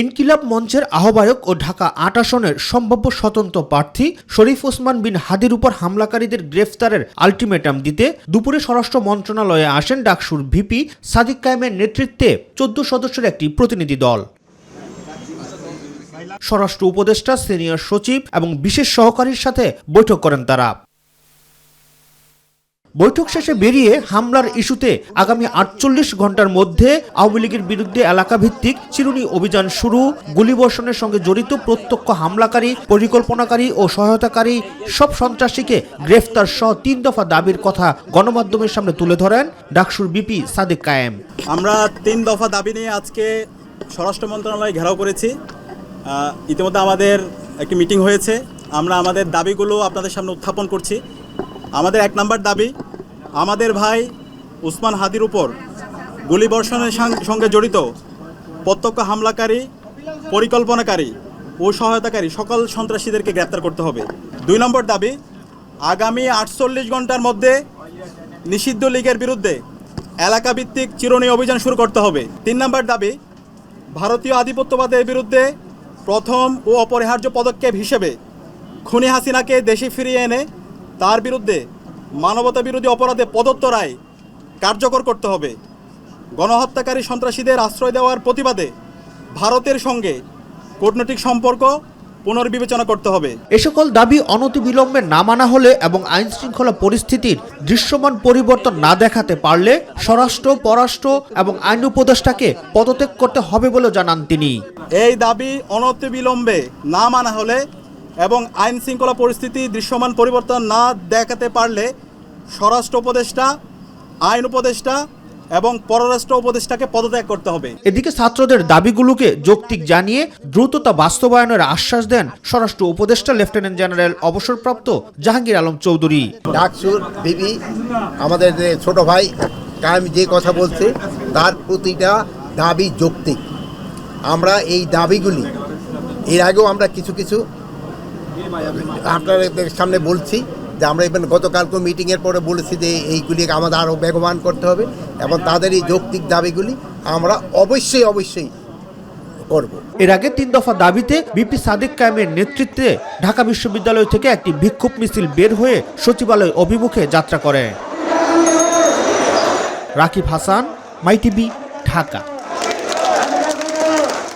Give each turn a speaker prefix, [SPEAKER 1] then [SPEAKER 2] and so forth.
[SPEAKER 1] ইনকিলাব মঞ্চের আহ্বায়ক ও ঢাকা ৮ আসনের সম্ভাব্য স্বতন্ত্র প্রার্থী শরীফ ওসমান বিন হাদির উপর হামলাকারীদের গ্রেফতারের আলটিমেটাম দিতে দুপুরে স্বরাষ্ট্র মন্ত্রণালয়ে আসেন ডাকসুর ভিপি সাদিক কায়েমের নেতৃত্বে ১৪ সদস্যের একটি প্রতিনিধি দল। স্বরাষ্ট্র উপদেষ্টা, সিনিয়র সচিব এবং বিশেষ সহকারীর সাথে বৈঠক করেন তারা। বৈঠক শেষে বেরিয়ে হামলার ইস্যুতে আগামী ৪৮ ঘন্টার মধ্যে আওয়ামী লীগের বিরুদ্ধে এলাকাভিত্তিক চিরুনি অভিযান শুরু, গুলিবর্ষণের সঙ্গে জড়িত প্রত্যক্ষ হামলাকারী, পরিকল্পনাকারী ও সহায়তাকারী সব সন্ত্রাসীকে গ্রেফতার সহ ৩ দফা দাবির কথা গণমাধ্যমের সামনে তুলে ধরেন ডাকসুর ভিপি সাদিক কায়েম।
[SPEAKER 2] আমরা ৩ দফা দাবি নিয়ে আজকে স্বরাষ্ট্র মন্ত্রণালয়ে ঘেরাও করেছি। ইতিমধ্যে আমাদের একটি মিটিং হয়েছে। আমরা আমাদের দাবিগুলো আপনাদের সামনে উত্থাপন করছি। আমাদের ১ নম্বর দাবি, আমাদের ভাই ওসমান হাদির উপর গুলিবর্ষণের সঙ্গে জড়িত প্রত্যক্ষ হামলাকারী, পরিকল্পনাকারী ও সহায়তাকারী সকল সন্ত্রাসীদেরকে গ্রেপ্তার করতে হবে। ২ নম্বর দাবি, আগামী ৪৮ ঘন্টার মধ্যে নিষিদ্ধ লীগের বিরুদ্ধে এলাকাভিত্তিক চিরুনি অভিযান শুরু করতে হবে। ৩ নম্বর দাবি, ভারতীয় আধিপত্যবাদের বিরুদ্ধে প্রথম ও অপরিহার্য পদক্ষেপ হিসেবে খুনি হাসিনাকে দেশে ফিরিয়ে এনে তার বিরুদ্ধে মানবতা বিরোধী অপরাধে প্রদত্ত রায় কার্যকর করতে হবে। গণহত্যাকারী সন্ত্রাসীদের আশ্রয় দেওয়ার প্রতিবাদে ভারতের সঙ্গে কূটনৈতিক সম্পর্ক পুনর্বিবেচনা করতে হবে।
[SPEAKER 1] এ সকল দাবি অনতিবিলম্বে না মানা হলে এবং আইন শৃঙ্খলা পরিস্থিতির দৃশ্যমান পরিবর্তন না দেখাতে পারলে স্বরাষ্ট্র, পররাষ্ট্র এবং আইন উপদেষ্টাকে পদত্যাগ করতে হবে বলে জানান তিনি।
[SPEAKER 2] এই দাবি অনতিবিলম্বে না মানা হলে এবং আইন শৃঙ্খলা পরিস্থিতি দৃশ্যমান পরিবর্তন না দেখাতে পারলে স্বরাষ্ট্র উপদেষ্টা, আইন উপদেষ্টা এবং পররাষ্ট্র উপদেষ্টাকে পদত্যাগ করতে হবে।
[SPEAKER 1] এদিকে ছাত্রদের দাবিগুলোকে যৌক্তিক জানিয়ে দ্রুততা বাস্তবায়নের আশ্বাস দেন স্বরাষ্ট্র উপদেষ্টা লেফটেন্যান্ট জেনারেল অবসরপ্রাপ্ত জাহাঙ্গীর আলম চৌধুরী।
[SPEAKER 3] ডাকসুর বিবি আমাদের যে ছোট ভাই কায়েম যে কথা বলছে তার প্রতিটা দাবি যৌক্তিক। আমরা এই দাবিগুলি এর আগেও আমরা কিছু আপনাদের সামনে বলছি যে আমরা ইভেন গতকালকে মিটিংয়ের পরে বলেছি যে এইগুলি আমাদের আরও বেগবান করতে হবে এবং তাদের এই যৌক্তিক দাবিগুলি আমরা অবশ্যই করব।
[SPEAKER 1] এর আগে ৩ দফা দাবিতে ভিপি সাদিক কায়েমের নেতৃত্বে ঢাকা বিশ্ববিদ্যালয় থেকে একটি বিক্ষোভ মিছিল বের হয়ে সচিবালয় অভিমুখে যাত্রা করে। রাকিব হাসান, মাই টিভি, ঢাকা।